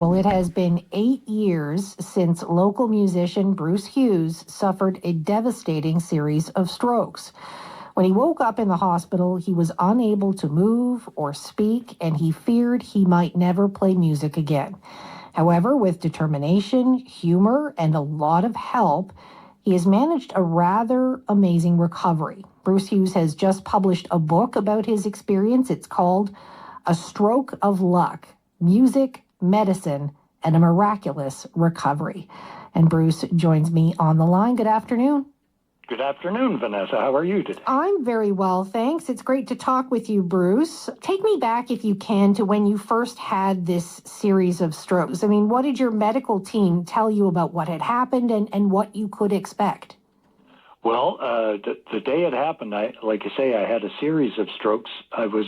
Well, it has been 8 years since local musician Bruce Hughes suffered a devastating series of strokes. When he woke up in the hospital, he was unable to move or speak, and he feared he might never play music again. However, with determination, humor, and a lot of help, he has managed a rather amazing recovery. Bruce Hughes has just published a book about his experience. It's called A Stroke of Luck: Music, Medicine, and a Miraculous Recovery. And Bruce joins me on the line. Good afternoon. Good afternoon, Vanessa. How are you today? I'm very well, thanks. It's great to talk with you, Bruce. Take me back, if you can, to when you first had this series of strokes. I mean, what did your medical team tell you about what had happened and what you could expect? Well, the day it happened, like you say, I had a series of strokes. I was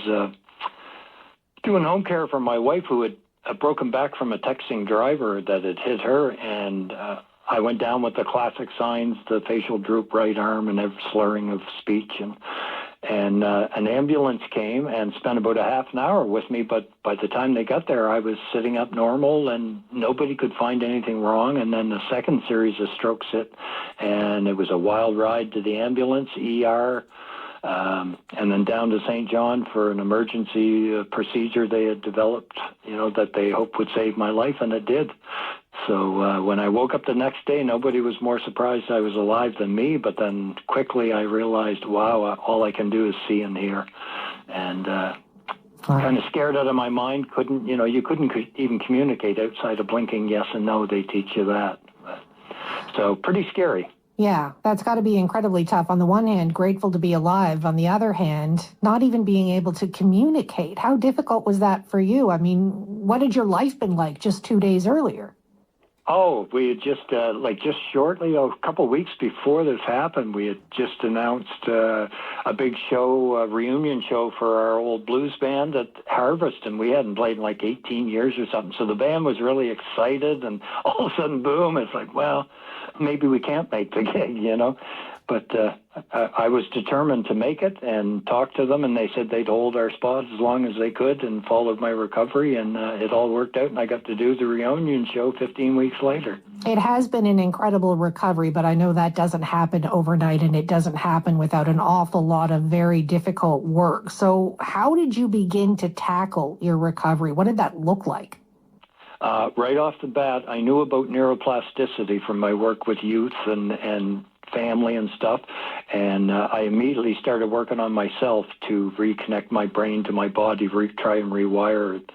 doing home care for my wife, who had a broken back from a texting driver that had hit her, and I went down with the classic signs, the facial droop, right arm, and slurring of speech, and an ambulance came and spent about a half an hour with me, but by the time they got there, I was sitting up normal, and nobody could find anything wrong. And then the second series of strokes hit, and it was a wild ride to the ambulance, ER, and then down to St. John for an emergency procedure they had developed, that they hoped would save my life, and it did. So when I woke up the next day, nobody was more surprised I was alive than me, but then quickly I realized, wow, all I can do is see and hear. And kind of scared out of my mind, you couldn't even communicate outside of blinking yes and no. They teach you that. So pretty scary. Yeah, that's got to be incredibly tough. On the one hand, grateful to be alive. On the other hand, not even being able to communicate. How difficult was that for you? I mean, what had your life been like just 2 days earlier? Oh, we had just shortly, a couple of weeks before this happened, we had just announced a big show, a reunion show for our old blues band at Harvest, and we hadn't played in like 18 years or something. So the band was really excited, and all of a sudden, boom, it's like, well, maybe we can't make the gig, But I was determined to make it and talk to them, and they said they'd hold our spot as long as they could and followed my recovery, and it all worked out, and I got to do the reunion show 15 weeks later. It has been an incredible recovery, but I know that doesn't happen overnight, and it doesn't happen without an awful lot of very difficult work. So how did you begin to tackle your recovery? What did that look like? Right off the bat, I knew about neuroplasticity from my work with youth and family and stuff, and I immediately started working on myself to reconnect my brain to my body, try and rewire it.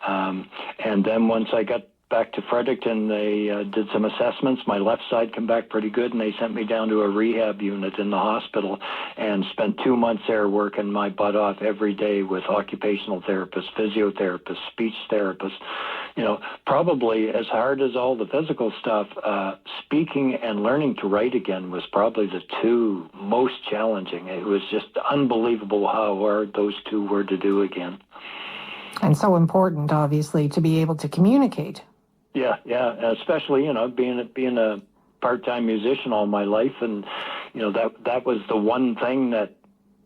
And then once I got back to Fredericton, they did some assessments. My left side came back pretty good, and they sent me down to a rehab unit in the hospital and spent 2 months there working my butt off every day with occupational therapists, physiotherapists, speech therapists. Probably as hard as all the physical stuff, speaking and learning to write again was probably the two most challenging. It was just unbelievable how hard those two were to do again. And so important, obviously, to be able to communicate. Yeah, especially, being a part-time musician all my life, and, that was the one thing that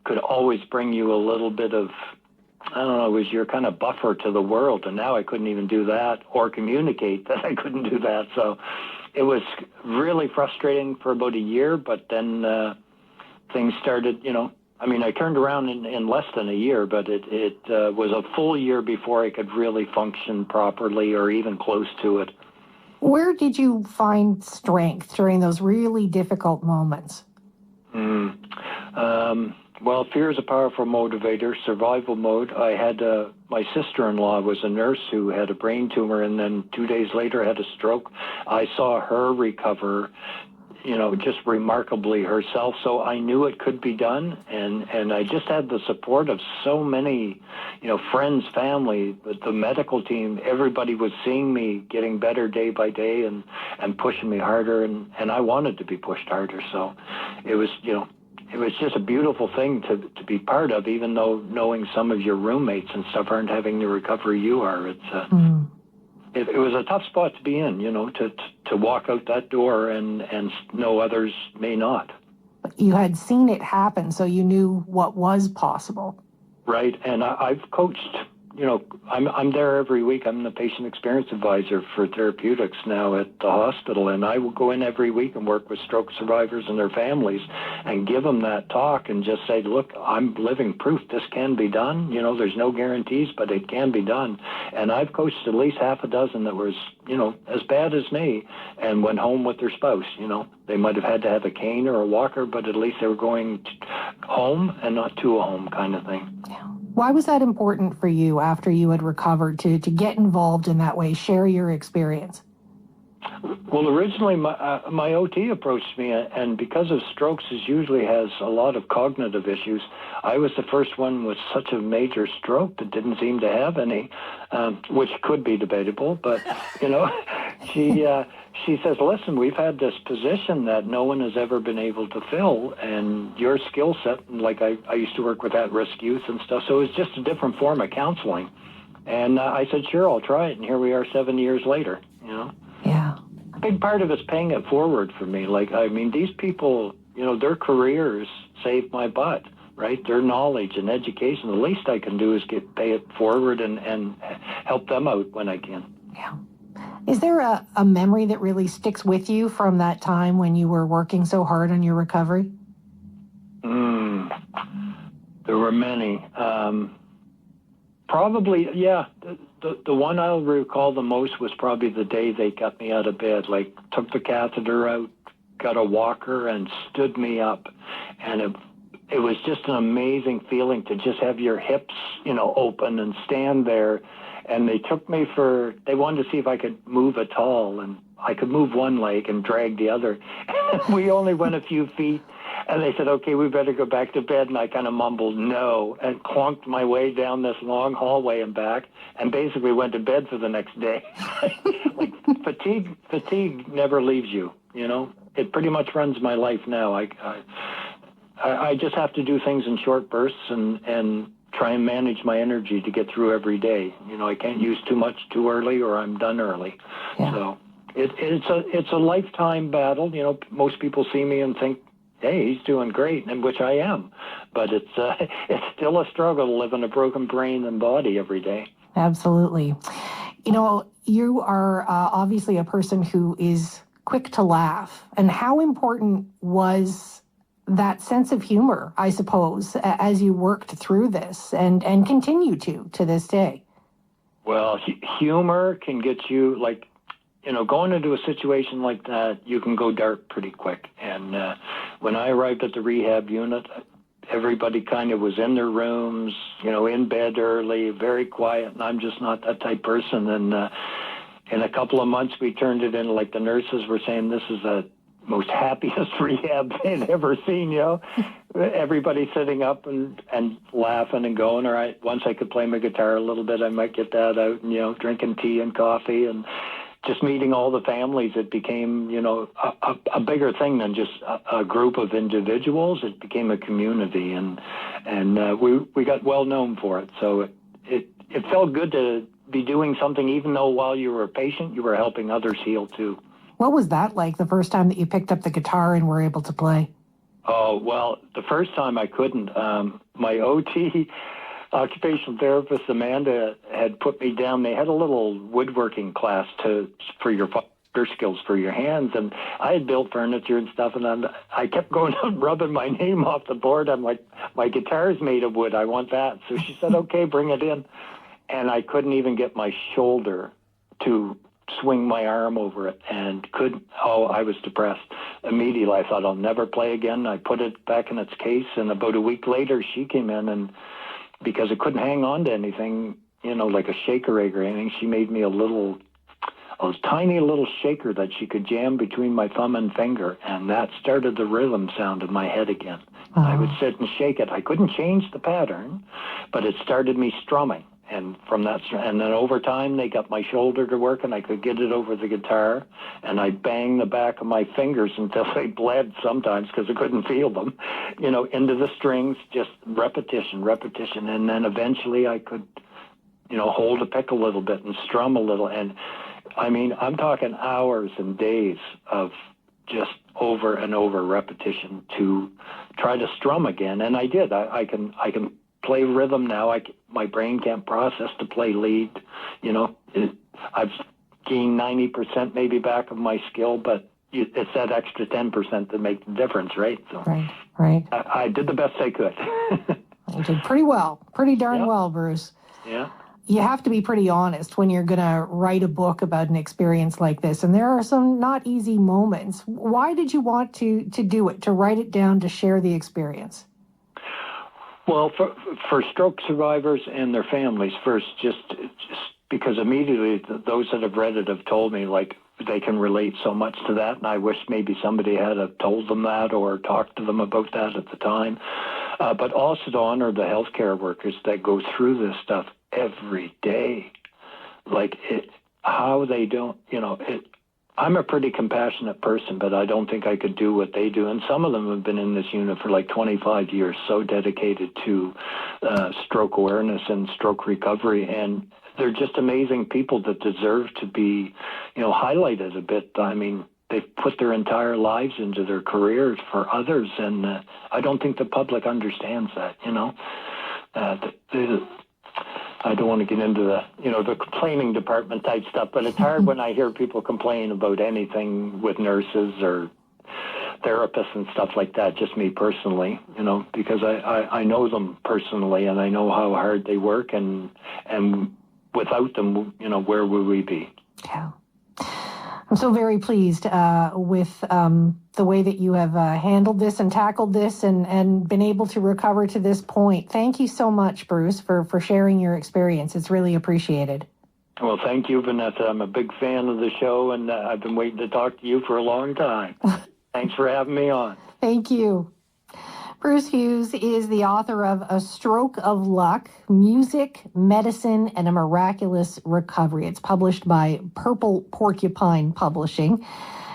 could always bring you a little bit of, I don't know, it was your kind of buffer to the world, and now I couldn't even do that or communicate that I couldn't do that. So it was really frustrating for about a year, but then things started, I turned around in less than a year, but it was a full year before I could really function properly or even close to it. Where did you find strength during those really difficult moments? Well, fear is a powerful motivator, survival mode. I had my sister-in-law was a nurse who had a brain tumor, and then 2 days later had a stroke. I saw her recover, just remarkably herself. So I knew it could be done, and I just had the support of so many, friends, family, the medical team. Everybody was seeing me getting better day by day and pushing me harder, and I wanted to be pushed harder. So it was, it was just a beautiful thing to be part of, even though knowing some of your roommates and stuff aren't having the recovery you are. It was a tough spot to be in, to walk out that door and know others may not. You had seen it happen, so you knew what was possible. Right, and I've coached I'm there every week. I'm the patient experience advisor for therapeutics now at the hospital, and I will go in every week and work with stroke survivors and their families and give them that talk and just say, look, I'm living proof this can be done. There's no guarantees, but it can be done. And I've coached at least half a dozen that was, as bad as me and went home with their spouse. They might have had to have a cane or a walker, but at least they were going home and not to a home kind of thing. Yeah. Why was that important for you after you had recovered to get involved in that way, share your experience? Well, originally my OT approached me, and because of strokes, it usually has a lot of cognitive issues. I was the first one with such a major stroke that didn't seem to have any, which could be debatable. But she says, "Listen, we've had this position that no one has ever been able to fill, and your skill set, like I used to work with at-risk youth and stuff, so it was just a different form of counseling." And I said, "Sure, I'll try it." And here we are 7 years later. Yeah. A big part of it's paying it forward for me. These people, their careers saved my butt, right? Their knowledge and education. The least I can do is pay it forward and help them out when I can. Yeah. Is there a memory that really sticks with you from that time when you were working so hard on your recovery? There were many. Probably, yeah. The one I'll recall the most was probably the day they got me out of bed, took the catheter out, got a walker, and stood me up. And it was just an amazing feeling to just have your hips, open and stand there. And they took me they wanted to see if I could move at all. And I could move one leg and drag the other. We only went a few feet. And they said, okay, we better go back to bed. And I kind of mumbled no and clunked my way down this long hallway and back and basically went to bed for the next day. Fatigue never leaves you, It pretty much runs my life now. I just have to do things in short bursts and try and manage my energy to get through every day. I can't use too much too early or I'm done early. Yeah. So it's a lifetime battle. Most people see me and think, hey, he's doing great, and which I am. But it's still a struggle to live in a broken brain and body every day. Absolutely. You are obviously a person who is quick to laugh. And how important was that sense of humor, I suppose, as you worked through this and continue to this day? Well, humor can get you, going into a situation like that, you can go dark pretty quick. And when I arrived at the rehab unit, everybody kind of was in their rooms, in bed early, very quiet, and I'm just not that type person. And in a couple of months, we turned it in, the nurses were saying, this is the most happiest rehab they'd ever seen, Everybody sitting up and laughing and going, all right, once I could play my guitar a little bit, I might get that out, and, drinking tea and coffee and just meeting all the families. It became, a bigger thing than just a group of individuals. It became a community, and we got well known for it. So it felt good to be doing something, even though while you were a patient, you were helping others heal too. What was that like the first time that you picked up the guitar and were able to play? Oh, well, the first time I couldn't. My OT occupational therapist, Amanda, had put me down. They had a little woodworking class for your finer skills for your hands, and I had built furniture and stuff, and I kept going out and rubbing my name off the board. I'm like, my guitar is made of wood. I want that. So she said, okay, bring it in. And I couldn't even get my shoulder to swing my arm over it and I was depressed. Immediately, I thought, I'll never play again. I put it back in its case, and about a week later, she came in, and because it couldn't hang on to anything, like a shaker egg or anything, she made me a tiny little shaker that she could jam between my thumb and finger, and that started the rhythm sound in my head again. Oh. I would sit and shake it. I couldn't change the pattern, but it started me strumming. And and then over time, they got my shoulder to work, and I could get it over the guitar, and I'd bang the back of my fingers until they bled sometimes because I couldn't feel them, into the strings, just repetition, and then eventually I could, hold a pick a little bit and strum a little, and I mean, I'm talking hours and days of just over and over repetition to try to strum again, and I did. I can play rhythm now. My brain can't process to play lead. I've gained 90% maybe back of my skill, but it's that extra 10% that makes the difference, right? So right. I did the best I could. You did pretty well, pretty darn well, Bruce. Yeah. You have to be pretty honest when you're going to write a book about an experience like this. And there are some not easy moments. Why did you want to do it, to write it down, to share the experience? Well, for stroke survivors and their families first, just because immediately those that have read it have told me, like, they can relate so much to that. And I wish maybe somebody had told them that or talked to them about that at the time. But also to honor the healthcare workers that go through this stuff every day. Like, how they don't, I'm a pretty compassionate person, but I don't think I could do what they do. And some of them have been in this unit for like 25 years, so dedicated to stroke awareness and stroke recovery. And they're just amazing people that deserve to be, highlighted a bit. I mean, they've put their entire lives into their careers for others, and I don't think the public understands that, I don't want to get into the complaining department type stuff, but it's hard when I hear people complain about anything with nurses or therapists and stuff like that, just me personally, because I know them personally and I know how hard they work, and without them, where would we be? Yeah. I'm so very pleased with the way that you have handled this and tackled this and been able to recover to this point. Thank you so much, Bruce, for sharing your experience. It's really appreciated. Well, thank you, Vanessa. I'm a big fan of the show, and I've been waiting to talk to you for a long time. Thanks for having me on. Thank you. Bruce Hughes is the author of A Stroke of Luck, Music, Medicine, and A Miraculous Recovery. It's published by Purple Porcupine Publishing.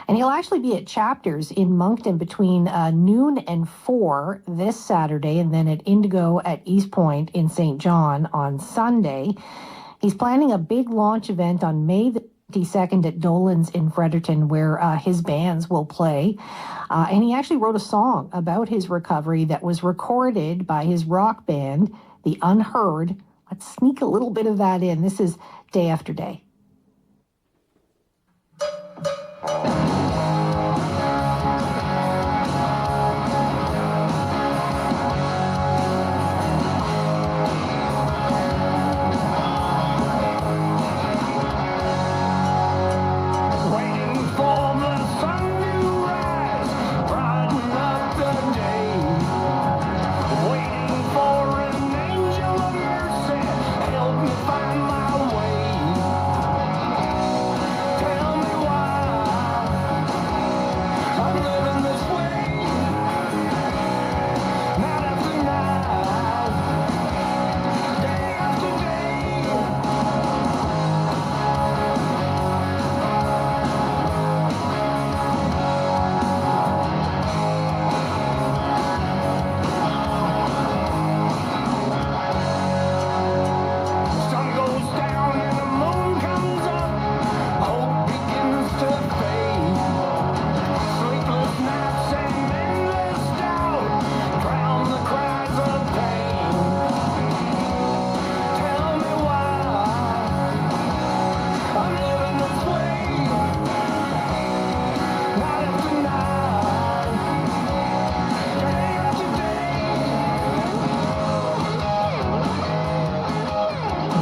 And he'll actually be at Chapters in Moncton between noon and 4 this Saturday, and then at Indigo at East Point in St. John on Sunday. He's planning a big launch event on May the 22nd at Dolan's in Fredericton, where his bands will play. And he actually wrote a song about his recovery that was recorded by his rock band, The Unheard. Let's sneak a little bit of that in. This is Day After Day.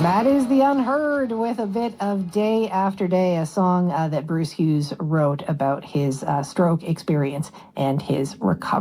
That is The Unheard with a bit of Day After Day, a song that Bruce Hughes wrote about his stroke experience and his recovery.